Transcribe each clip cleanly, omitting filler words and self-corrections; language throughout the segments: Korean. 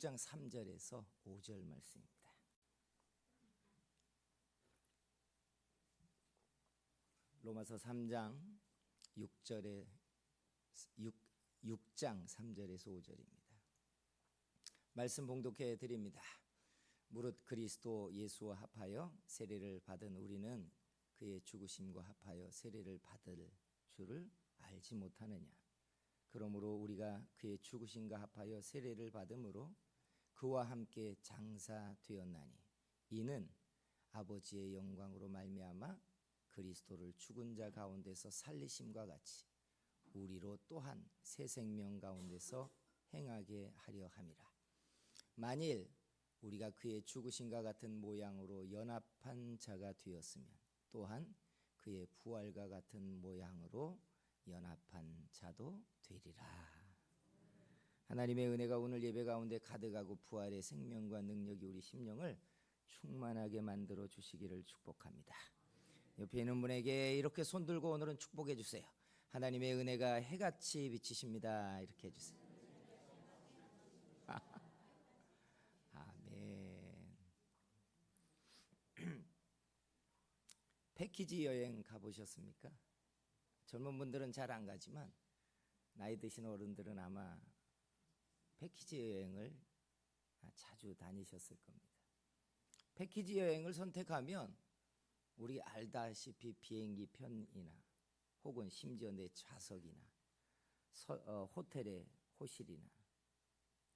6장 3절에서 5절 말씀입니다. 로마서 3장 6장 3절에서 5절입니다. 말씀 봉독해 드립니다. 무릇 그리스도 예수와 합하여 세례를 받은 우리는 그의 죽으심과 합하여 세례를 받을 줄을 알지 못하느냐. 그러므로 우리가 그의 죽으심과 합하여 세례를 받음으로 그와 함께 장사되었나니 이는 아버지의 영광으로 말미암아 그리스도를 죽은 자 가운데서 살리심과 같이 우리로 또한 새 생명 가운데서 행하게 하려 함이라. 만일 우리가 그의 죽으심과 같은 모양으로 연합한 자가 되었으면 또한 그의 부활과 같은 모양으로 연합한 자도 되리라. 하나님의 은혜가 오늘 예배 가운데 가득하고 부활의 생명과 능력이 우리 심령을 충만하게 만들어 주시기를 축복합니다. 옆에 있는 분에게 이렇게 손 들고 오늘은 축복해 주세요. 하나님의 은혜가 해같이 비치십니다. 이렇게 해주세요. 아멘. 패키지 여행 가보셨습니까? 젊은 분들은 잘 안 가지만 나이 드신 어른들은 아마 패키지 여행을 자주 다니셨을 겁니다. 패키지 여행을 선택하면 우리 알다시피 비행기 편이나 혹은 심지어 내 좌석이나 호텔의 호실이나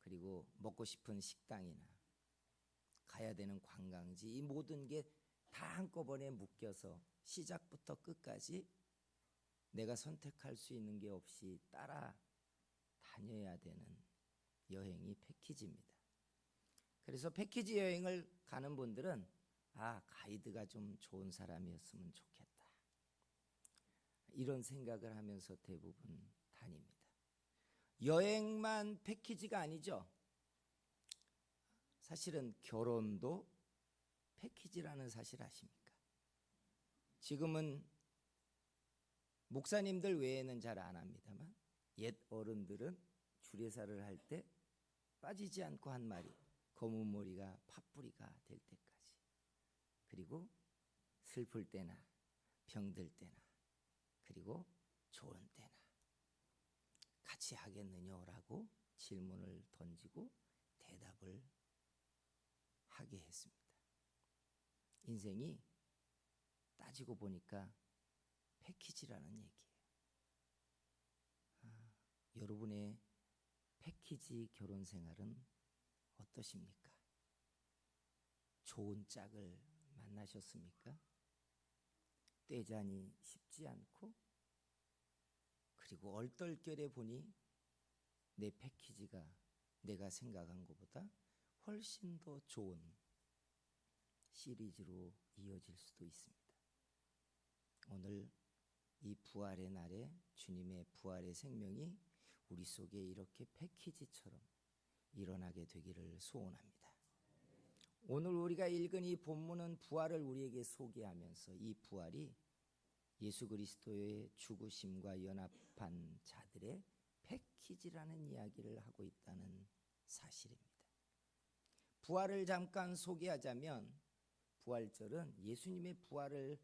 그리고 먹고 싶은 식당이나 가야 되는 관광지 이 모든 게 다 한꺼번에 묶여서 시작부터 끝까지 내가 선택할 수 있는 게 없이 따라 다녀야 되는 여행이 패키지입니다. 그래서 패키지 여행을 가는 분들은 가이드가 좀 좋은 사람이었으면 좋겠다 이런 생각을 하면서 대부분 다닙니다. 여행만 패키지가 아니죠. 사실은 결혼도 패키지라는 사실 아십니까? 지금은 목사님들 외에는 잘 안 합니다만 옛 어른들은 주례사를 할 때 빠지지 않고 한 말이 검은 머리가 팥뿌리가 될 때까지, 그리고 슬플 때나 병들 때나 그리고 좋은 때나 같이 하겠느냐라고 질문을 던지고 대답을 하게 했습니다. 인생이 따지고 보니까 패키지라는 얘기예요. 여러분의 패키지 결혼 생활은 어떠십니까? 좋은 짝을 만나셨습니까? 떼자니 쉽지 않고 그리고 얼떨결에 보니 내 패키지가 내가 생각한 것보다 훨씬 더 좋은 시리즈로 이어질 수도 있습니다. 오늘 이 부활의 날에 주님의 부활의 생명이 우리 속에 이렇게 패키지처럼 일어나게 되기를 소원합니다. 오늘 우리가 읽은 이 본문은 부활을 우리에게 소개하면서 이 부활이 예수 그리스도의 죽으심과 연합한 자들의 패키지라는 이야기를 하고 있다는 사실입니다. 부활을 잠깐 소개하자면 부활절은 예수님의 부활을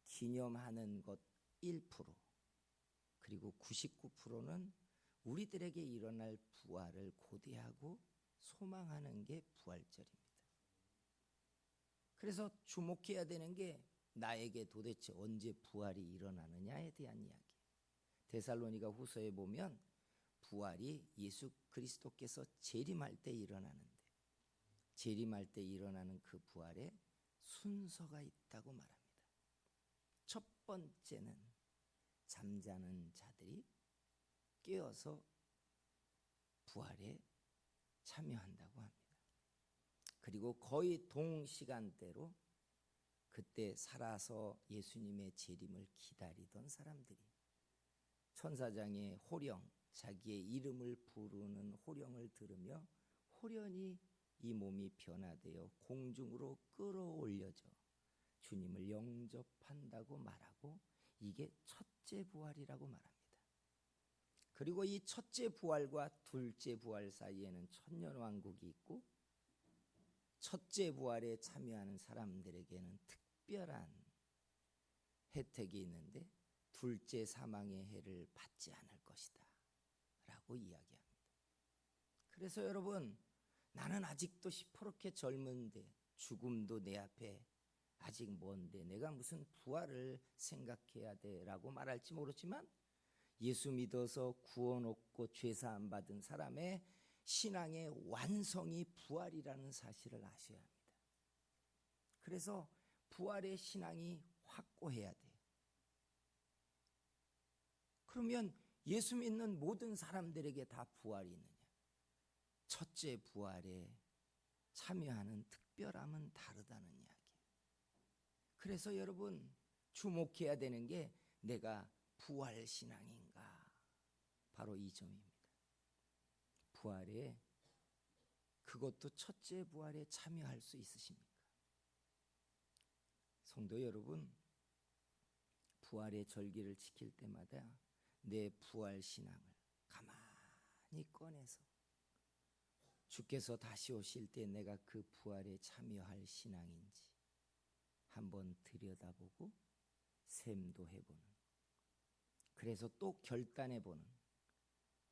기념하는 것 1%, 그리고 99%는 우리들에게 일어날 부활을 고대하고 소망하는 게 부활절입니다. 그래서 주목해야 되는 게 나에게 도대체 언제 부활이 일어나느냐에 대한 이야기. 데살로니가 후서에 보면 부활이 예수 그리스도께서 재림할 때 일어나는데, 재림할 때 일어나는 그 부활에 순서가 있다고 말합니다. 첫 번째는 잠자는 자들이 깨어서 부활에 참여한다고 합니다. 그리고 거의 동시간대로 그때 살아서 예수님의 재림을 기다리던 사람들이 천사장의 호령, 자기의 이름을 부르는 호령을 들으며 호련히 이 몸이 변화되어 공중으로 끌어올려져 주님을 영접한다고 말하고 이게 첫째 부활이라고 말합니다. 그리고 이 첫째 부활과 둘째 부활 사이에는 천년왕국이 있고, 첫째 부활에 참여하는 사람들에게는 특별한 혜택이 있는데 둘째 사망의 해를 받지 않을 것이다 라고 이야기합니다. 그래서 여러분, 나는 아직도 시퍼렇게 젊은데, 죽음도 내 앞에 아직 먼데 내가 무슨 부활을 생각해야 돼 라고 말할지 모르지만, 예수 믿어서 구원 얻고 죄사함 받은 사람의 신앙의 완성이 부활이라는 사실을 아셔야 합니다. 그래서 부활의 신앙이 확고해야 돼요. 그러면 예수 믿는 모든 사람들에게 다 부활이 있느냐? 첫째 부활에 참여하는 특별함은 다르다는 이야기예요. 그래서 여러분, 주목해야 되는 게 내가 부활 신앙인가? 바로 이 점입니다. 부활에, 그것도 첫째 부활에 참여할 수 있으십니까? 성도 여러분, 부활의 절기를 지킬 때마다 내 부활 신앙을 가만히 꺼내서 주께서 다시 오실 때 내가 그 부활에 참여할 신앙인지 한번 들여다보고 샘도해보는, 그래서 또 결단해보는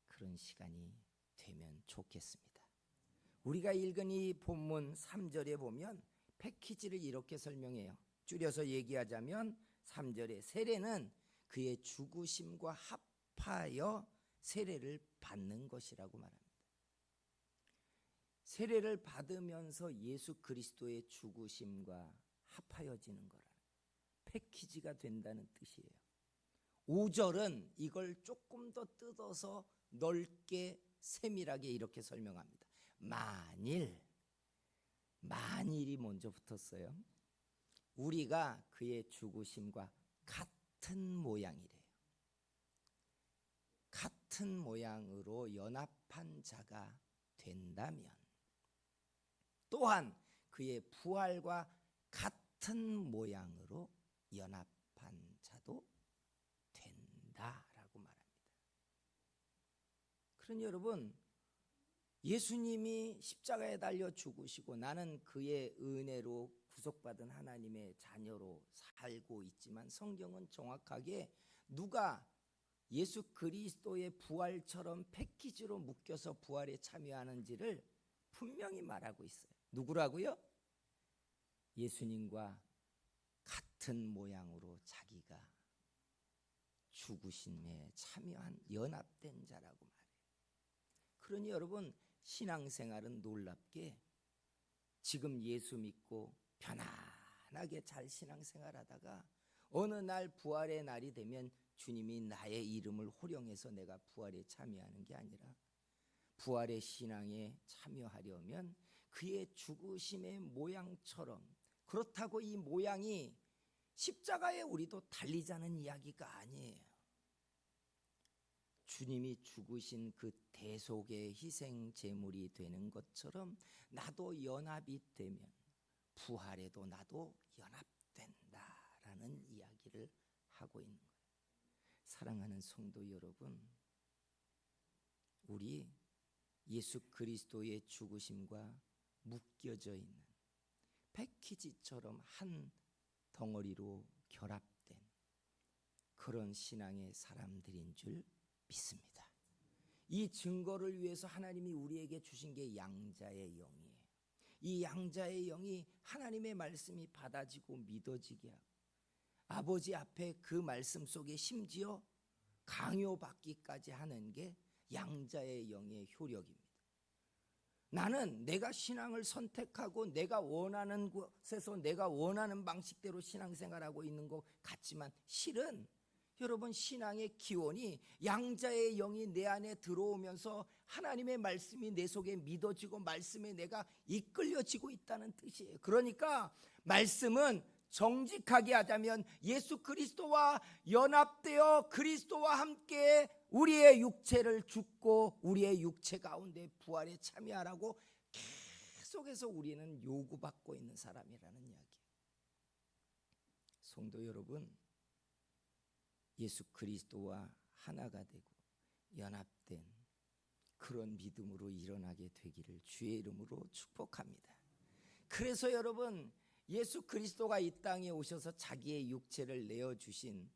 그런 시간이 되면 좋겠습니다. 우리가 읽은 이 본문 3절에 보면 패키지를 이렇게 설명해요. 줄여서 얘기하자면 3절에 세례는 그의 죽으심과 합하여 세례를 받는 것이라고 말합니다. 세례를 받으면서 예수 그리스도의 죽으심과 합하여지는 거라는 패키지가 된다는 뜻이에요. 5절은 이걸 조금 더 뜯어서 넓게 세밀하게 이렇게 설명합니다. 만일이 먼저 붙었어요. 우리가 그의 죽으심과 같은 모양이래요. 같은 모양으로 연합한 자가 된다면, 또한 그의 부활과 같은 모양으로 연합한 자도 된다라고 말합니다. 그러니 여러분, 예수님이 십자가에 달려 죽으시고 나는 그의 은혜로 구속받은 하나님의 자녀로 살고 있지만, 성경은 정확하게 누가 예수 그리스도의 부활처럼 패키지로 묶여서 부활에 참여하는지를 분명히 말하고 있어요. 누구라고요? 예수님과 같은 모양으로 자기가 죽으심에 참여한 연합된 자라고 말해요. 그러니 여러분, 신앙생활은 놀랍게 지금 예수 믿고 편안하게 잘 신앙생활하다가 어느 날 부활의 날이 되면 주님이 나의 이름을 호령해서 내가 부활에 참여하는 게 아니라, 부활의 신앙에 참여하려면 그의 죽으심의 모양처럼, 그렇다고 이 모양이 십자가에 우리도 달리자는 이야기가 아니에요. 주님이 죽으신 그 대속의 희생 제물이 되는 것처럼 나도 연합이 되면 부활에도 나도 연합된다라는 이야기를 하고 있는 거예요. 사랑하는 성도 여러분, 우리 예수 그리스도의 죽으심과 묶여져 있는 패키지처럼 한 덩어리로 결합된 그런 신앙의 사람들인 줄 믿습니다. 이 증거를 위해서 하나님이 우리에게 주신 게 양자의 영이에요. 이 양자의 영이 하나님의 말씀이 받아지고 믿어지게 하고, 아버지 앞에 그 말씀 속에 심지어 강요받기까지 하는 게 양자의 영의 효력입니다. 나는 내가 신앙을 선택하고 내가 원하는 곳에서 내가 원하는 방식대로 신앙생활하고 있는 것 같지만, 실은 여러분, 신앙의 기원이 양자의 영이 내 안에 들어오면서 하나님의 말씀이 내 속에 믿어지고 말씀에 내가 이끌려지고 있다는 뜻이에요. 그러니까 말씀은 정직하게 하자면 예수 그리스도와 연합되어 그리스도와 함께 우리의 육체를 죽고 우리의 육체 가운데 부활에 참여하라고 계속해서 우리는 요구받고 있는 사람이라는 이야기예요. 성도 여러분, 예수 그리스도와 하나가 되고 연합된 그런 믿음으로 일어나게 되기를 주의 이름으로 축복합니다. 그래서 여러분, 예수 그리스도가 이 땅에 오셔서 자기의 육체를 내어주신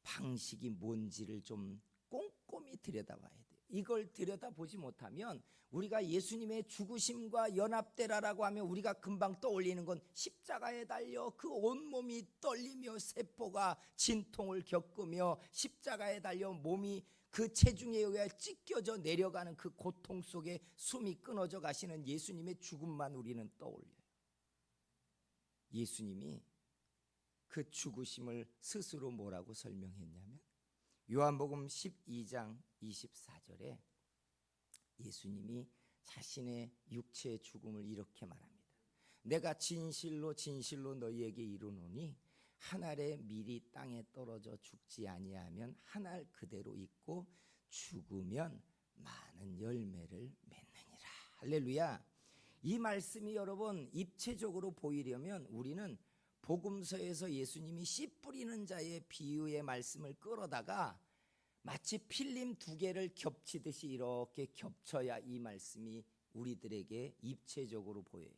방식이 뭔지를 좀 꼼꼼히 들여다봐야 돼요. 이걸 들여다보지 못하면 우리가 예수님의 죽으심과 연합되라라고 하면 우리가 금방 떠올리는 건 십자가에 달려 그 온몸이 떨리며 세포가 진통을 겪으며 십자가에 달려 몸이 그 체중에 의해 찢겨져 내려가는 그 고통 속에 숨이 끊어져 가시는 예수님의 죽음만 우리는 떠올려요. 예수님이 그 죽으심을 스스로 뭐라고 설명했냐면 요한복음 12장 24절에 예수님이 자신의 육체의 죽음을 이렇게 말합니다. 내가 진실로 진실로 너희에게 이르노니 한 알의 밀이 땅에 떨어져 죽지 아니하면 한 알 그대로 있고 죽으면 많은 열매를 맺느니라. 할렐루야. 이 말씀이 여러분 입체적으로 보이려면 우리는 복음서에서 예수님이 씨 뿌리는 자의 비유의 말씀을 끌어다가 마치 필름 두 개를 겹치듯이 이렇게 겹쳐야 이 말씀이 우리들에게 입체적으로 보여요.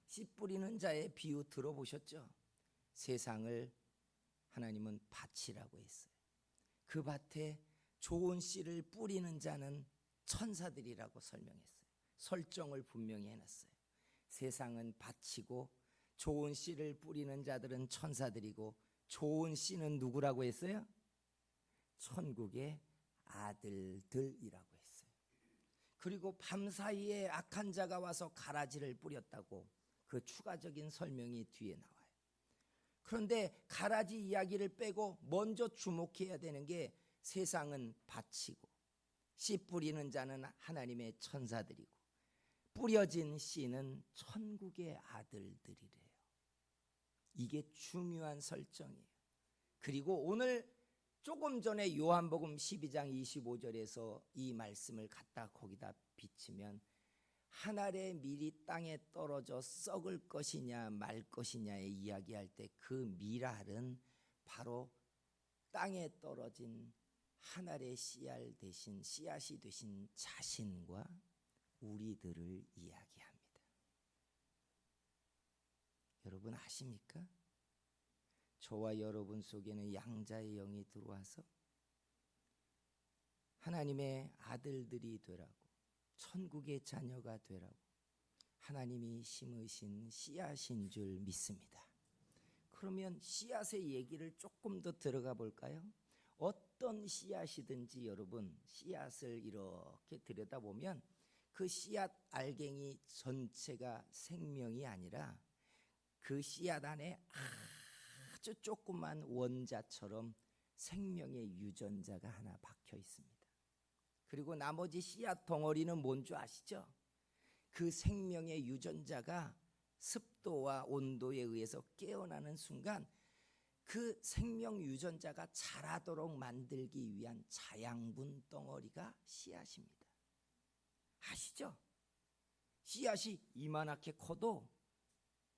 씨 뿌리는 자의 비유 들어보셨죠? 세상을 하나님은 밭이라고 했어요. 그 밭에 좋은 씨를 뿌리는 자는 천사들이라고 설명했어요. 설정을 분명히 해놨어요. 세상은 밭이고 좋은 씨를 뿌리는 자들은 천사들이고 좋은 씨는 누구라고 했어요? 천국의 아들들이라고 했어요. 그리고 밤사이에 악한 자가 와서 가라지를 뿌렸다고 그 추가적인 설명이 뒤에 나와요. 그런데 가라지 이야기를 빼고 먼저 주목해야 되는 게 세상은 밭이고 씨 뿌리는 자는 하나님의 천사들이고 뿌려진 씨는 천국의 아들들이래요. 이게 중요한 설정이에요. 그리고 오늘 조금 전에 요한복음 12장 25절에서 이 말씀을 갖다 거기다 비치면 한 알의 밀이 땅에 떨어져 썩을 것이냐 말 것이냐의 이야기할 때 그 밀알은 바로 땅에 떨어진 한 알의 씨알 대신 씨앗이 되신 자신과 우리들을 이야기합니다. 여러분 아십니까? 저와 여러분 속에는 양자의 영이 들어와서 하나님의 아들들이 되라고, 천국의 자녀가 되라고 하나님이 심으신 씨앗인 줄 믿습니다. 그러면 씨앗의 얘기를 조금 더 들어가 볼까요? 어떤 씨앗이든지 여러분 씨앗을 이렇게 들여다보면 그 씨앗 알갱이 전체가 생명이 아니라 그 씨앗 안에 아주 조그만 원자처럼 생명의 유전자가 하나 박혀 있습니다. 그리고 나머지 씨앗 덩어리는 뭔 줄 아시죠? 그 생명의 유전자가 습도와 온도에 의해서 깨어나는 순간 그 생명 유전자가 자라도록 만들기 위한 자양분 덩어리가 씨앗입니다. 아시죠? 씨앗이 이만하게 커도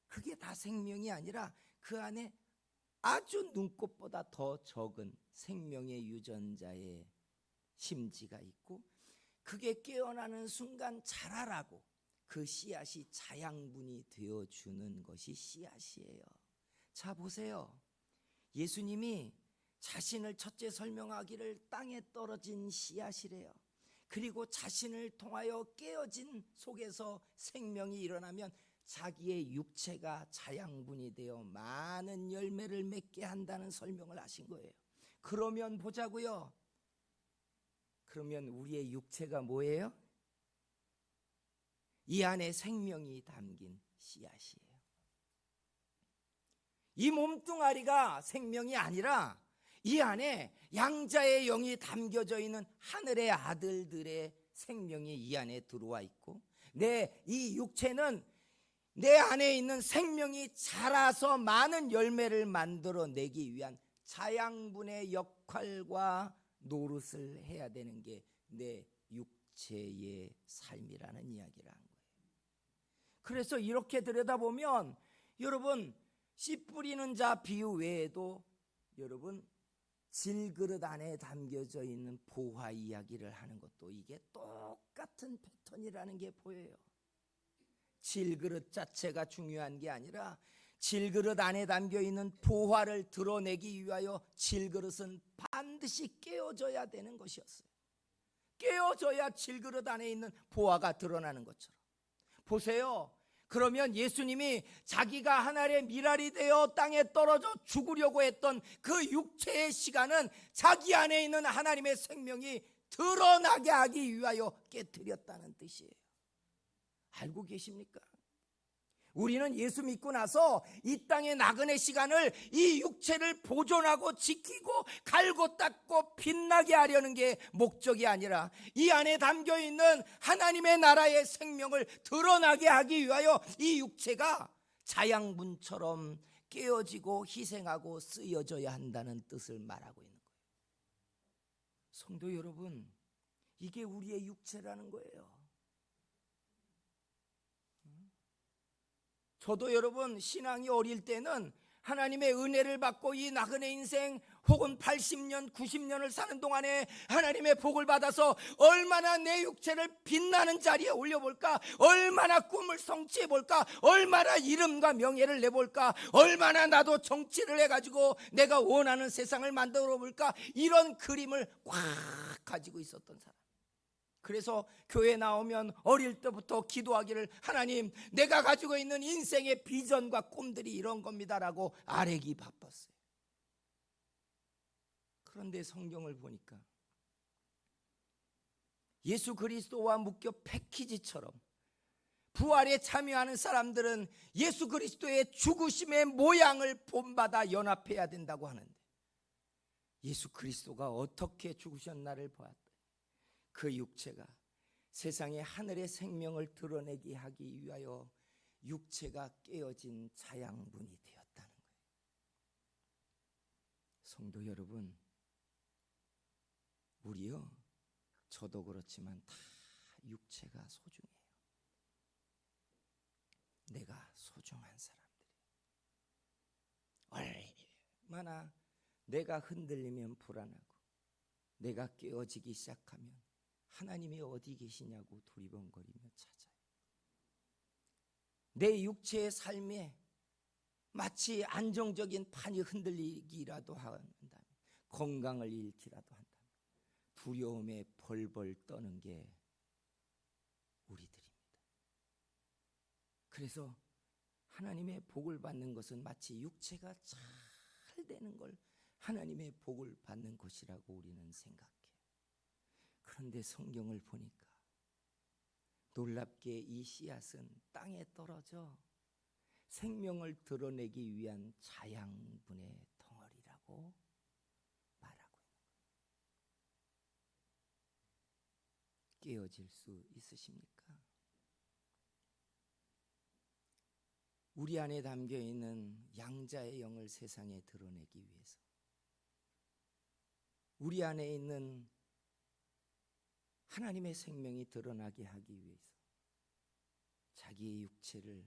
그게 다 생명이 아니라 그 안에 아주 눈꽃보다 더 적은 생명의 유전자의 심지가 있고 그게 깨어나는 순간 자라라고 그 씨앗이 자양분이 되어주는 것이 씨앗이에요. 자 보세요. 예수님이 자신을 첫째 설명하기를 땅에 떨어진 씨앗이래요. 그리고 자신을 통하여 깨어진 속에서 생명이 일어나면 자기의 육체가 자양분이 되어 많은 열매를 맺게 한다는 설명을 하신 거예요. 그러면 보자고요. 그러면 우리의 육체가 뭐예요? 이 안에 생명이 담긴 씨앗이에요. 이 몸뚱아리가 생명이 아니라 이 안에 양자의 영이 담겨져 있는 하늘의 아들들의 생명이 이 안에 들어와 있고 내 이 육체는 내 안에 있는 생명이 자라서 많은 열매를 만들어내기 위한 자양분의 역할과 노릇을 해야 되는 게 내 육체의 삶이라는 이야기를 한 거예요. 그래서 이렇게 들여다보면 여러분 씨 뿌리는 자 비유 외에도 여러분 질그릇 안에 담겨져 있는 보화 이야기를 하는 것도 이게 똑같은 패턴이라는 게 보여요. 질그릇 자체가 중요한 게 아니라 질그릇 안에 담겨 있는 보화를 드러내기 위하여 질그릇은 반드시 깨어져야 되는 것이었어요. 깨어져야 질그릇 안에 있는 보화가 드러나는 것처럼. 보세요. 그러면 예수님이 자기가 하늘의 미랄이 되어 땅에 떨어져 죽으려고 했던 그 육체의 시간은 자기 안에 있는 하나님의 생명이 드러나게 하기 위하여 깨뜨렸다는 뜻이에요. 알고 계십니까? 우리는 예수 믿고 나서 이 땅의 나그네 시간을 이 육체를 보존하고 지키고 갈고 닦고 빛나게 하려는 게 목적이 아니라 이 안에 담겨있는 하나님의 나라의 생명을 드러나게 하기 위하여 이 육체가 자양분처럼 깨어지고 희생하고 쓰여져야 한다는 뜻을 말하고 있는 거예요. 성도 여러분, 이게 우리의 육체라는 거예요. 저도 여러분 신앙이 어릴 때는 하나님의 은혜를 받고 이 나그네 인생 혹은 80년 90년을 사는 동안에 하나님의 복을 받아서 얼마나 내 육체를 빛나는 자리에 올려볼까, 얼마나 꿈을 성취해볼까, 얼마나 이름과 명예를 내볼까, 얼마나 나도 정치를 해가지고 내가 원하는 세상을 만들어 볼까, 이런 그림을 꽉 가지고 있었던 사람. 그래서 교회 나오면 어릴 때부터 기도하기를, 하나님, 내가 가지고 있는 인생의 비전과 꿈들이 이런 겁니다라고 아뢰기 바빴어요. 그런데 성경을 보니까 예수 그리스도와 묶여 패키지처럼 부활에 참여하는 사람들은 예수 그리스도의 죽으심의 모양을 본받아 연합해야 된다고 하는데, 예수 그리스도가 어떻게 죽으셨나를 보았다. 그 육체가 세상에 하늘의 생명을 드러내게 하기 위하여 육체가 깨어진 자양분이 되었다는 거예요. 성도 여러분, 우리요, 저도 그렇지만 다 육체가 소중해요. 내가 소중한 사람들이에요. 얼마나 내가 흔들리면 불안하고 내가 깨어지기 시작하면 하나님이 어디 계시냐고 두리번거리며 찾아요. 내 육체의 삶에 마치 안정적인 판이 흔들리기라도 한다면, 건강을 잃기라도 한다면 두려움에 벌벌 떠는 게 우리들입니다. 그래서 하나님의 복을 받는 것은 마치 육체가 잘 되는 걸 하나님의 복을 받는 것이라고 우리는 생각해요. 그런데 성경을 보니까 놀랍게 이 씨앗은 땅에 떨어져 생명을 드러내기 위한 자양분의 덩어리라고 말하고 있는 거예요. 깨어질 수 있으십니까? 우리 안에 담겨있는 양자의 영을 세상에 드러내기 위해서, 우리 안에 있는 하나님의 생명이 드러나게 하기 위해서 자기의 육체를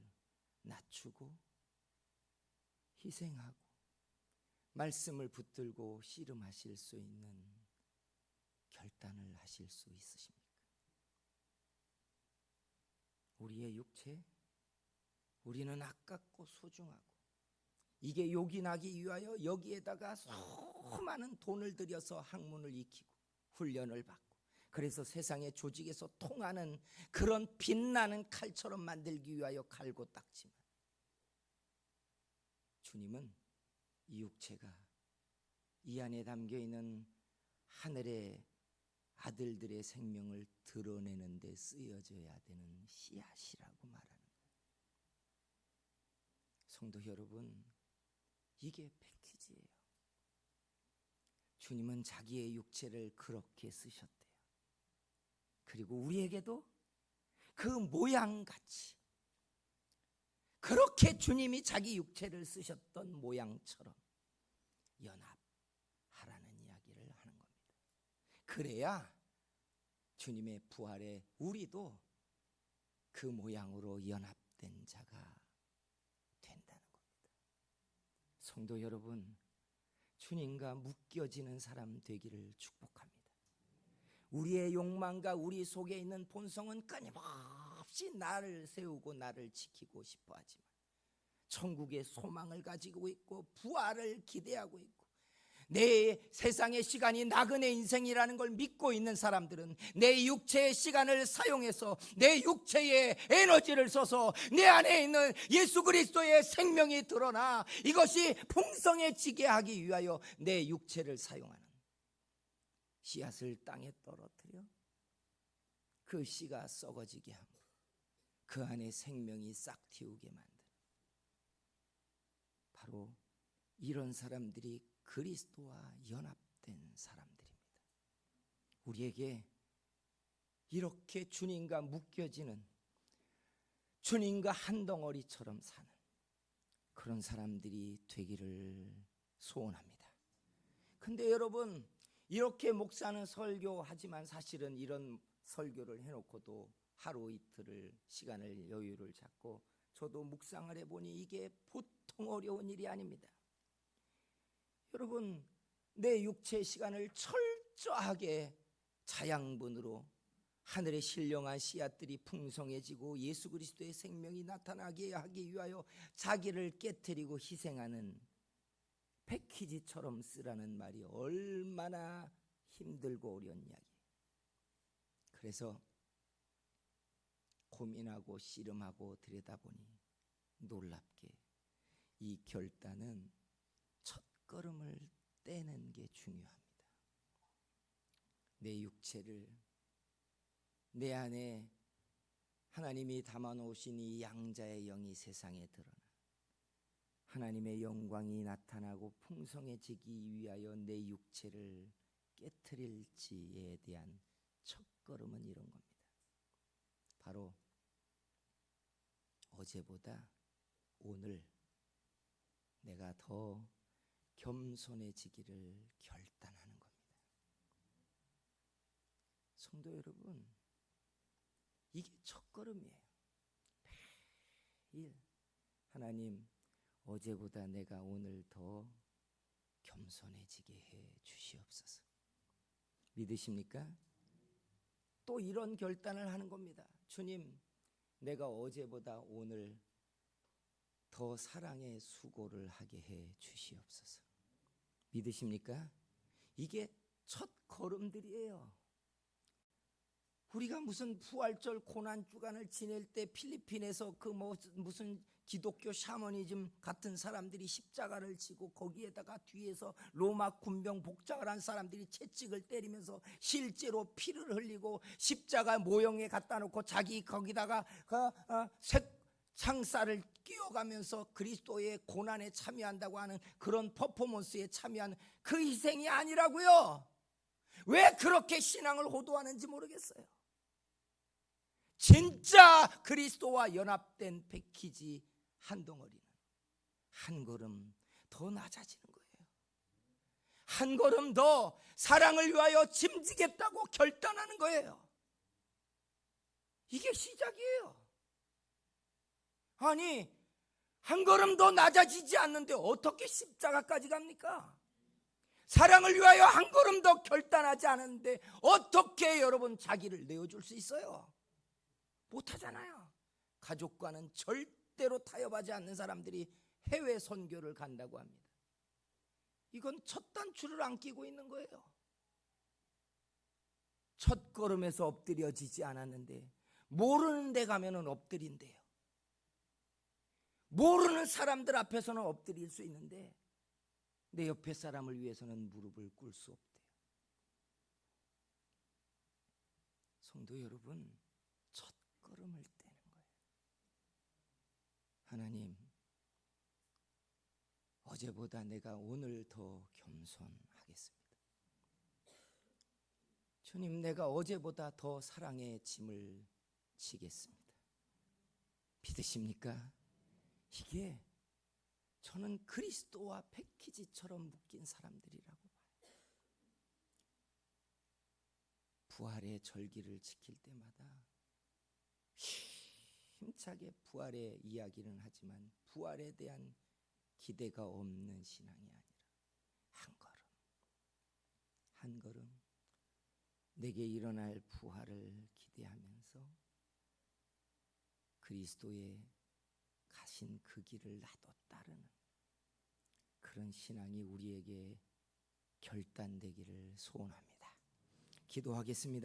낮추고 희생하고 말씀을 붙들고 씨름하실 수 있는 결단을 하실 수 있으십니까? 우리의 육체, 우리는 아깝고 소중하고 이게 요긴하기 위하여 여기에다가 수많은 돈을 들여서 학문을 익히고 훈련을 받고, 그래서 세상의 조직에서 통하는 그런 빛나는 칼처럼 만들기 위하여 갈고 닦지만, 주님은 이 육체가 이 안에 담겨있는 하늘의 아들들의 생명을 드러내는 데 쓰여져야 되는 씨앗이라고 말하는 거예요. 성도 여러분, 이게 패키지예요. 주님은 자기의 육체를 그렇게 쓰셨대요. 그리고 우리에게도 그 모양같이 그렇게 주님이 자기 육체를 쓰셨던 모양처럼 연합하라는 이야기를 하는 겁니다. 그래야 주님의 부활에 우리도 그 모양으로 연합된 자가 된다는 겁니다. 성도 여러분, 주님과 묶여지는 사람 되기를 축복합니다. 우리의 욕망과 우리 속에 있는 본성은 끊임없이 나를 세우고 나를 지키고 싶어 하지만 천국의 소망을 가지고 있고 부활을 기대하고 있고 내 세상의 시간이 나그네 인생이라는 걸 믿고 있는 사람들은 내 육체의 시간을 사용해서 내 육체의 에너지를 써서 내 안에 있는 예수 그리스도의 생명이 드러나 이것이 풍성해지게 하기 위하여 내 육체를 사용하는, 씨앗을 땅에 떨어뜨려 그 씨가 썩어지게 하고 그 안에 생명이 싹 틔우게 만드는, 바로 이런 사람들이 그리스도와 연합된 사람들입니다. 우리에게 이렇게 주님과 묶여지는, 주님과 한 덩어리처럼 사는 그런 사람들이 되기를 소원합니다. 근데 여러분, 이렇게 목사는 설교하지만 사실은 이런 설교를 해놓고도 하루 이틀을 시간을 여유를 잡고 저도 묵상을 해보니 이게 보통 어려운 일이 아닙니다. 여러분, 내 육체의 시간을 철저하게 자양분으로 하늘의 신령한 씨앗들이 풍성해지고 예수 그리스도의 생명이 나타나게 하기 위하여 자기를 깨트리고 희생하는 패키지처럼 쓰라는 말이 얼마나 힘들고 어려운 이야기. 그래서 고민하고 씨름하고 들여다보니 놀랍게 이 결단은 첫걸음을 떼는 게 중요합니다. 내 육체를, 내 안에 하나님이 담아놓으신 이 양자의 영이 세상에 드러나 하나님의 영광이 나타나고 풍성해지기 위하여 내 육체를 깨트릴지에 대한 첫걸음은 이런 겁니다. 바로 어제보다 오늘 내가 더 겸손해지기를 결단하는 겁니다. 성도 여러분, 이게 첫걸음이에요. 매일 하나님, 어제보다 내가 오늘 더 겸손해지게 해 주시옵소서. 믿으십니까? 또 이런 결단을 하는 겁니다. 주님, 내가 어제보다 오늘 더 사랑의 수고를 하게 해 주시옵소서. 믿으십니까? 이게 첫 걸음들이에요. 우리가 무슨 부활절 고난 주간을 지낼 때 필리핀에서 그 무슨 기독교 샤머니즘 같은 사람들이 십자가를 지고 거기에다가 뒤에서 로마 군병 복장을 한 사람들이 채찍을 때리면서 실제로 피를 흘리고 십자가 모형에 갖다 놓고 자기 거기다가 창살을 끼워가면서 그리스도의 고난에 참여한다고 하는 그런 퍼포먼스에 참여한 그 희생이 아니라고요. 왜 그렇게 신앙을 호도하는지 모르겠어요. 진짜 그리스도와 연합된 패키지 한 덩어리는 한 걸음 더 낮아지는 거예요. 한 걸음 더 사랑을 위하여 짐지겠다고 결단하는 거예요. 이게 시작이에요. 아니, 한 걸음 더 낮아지지 않는데 어떻게 십자가까지 갑니까? 사랑을 위하여 한 걸음 더 결단하지 않았는데 어떻게 여러분 자기를 내어줄 수 있어요? 못하잖아요. 가족과는 절대로 타협하지 않는 사람들이 해외 선교를 간다고 합니다. 이건 첫 단추를 안 끼고 있는 거예요. 첫 걸음에서 엎드려지지 않았는데 모르는 데 가면은 엎드린대요. 모르는 사람들 앞에서는 엎드릴 수 있는데 내 옆에 사람을 위해서는 무릎을 꿇을 수 없대요. 성도 여러분, 첫 걸음을 떼는 거예요. 하나님, 어제보다 내가 오늘 더 겸손하겠습니다. 주님, 내가 어제보다 더 사랑의 짐을 지겠습니다. 믿으십니까? 이게 저는 그리스도와 패키지처럼 묶인 사람들이라고 봐요. 부활의 절기를 지킬 때마다 힘차게 부활의 이야기는 하지만 부활에 대한 기대가 없는 신앙이 아니라 한 한 걸음 내게 일어날 부활을 기대하면서 그리스도의 가신 그 길을 나도 따르는 그런 신앙이 우리에게 결단되기를 소원합니다. 기도하겠습니다.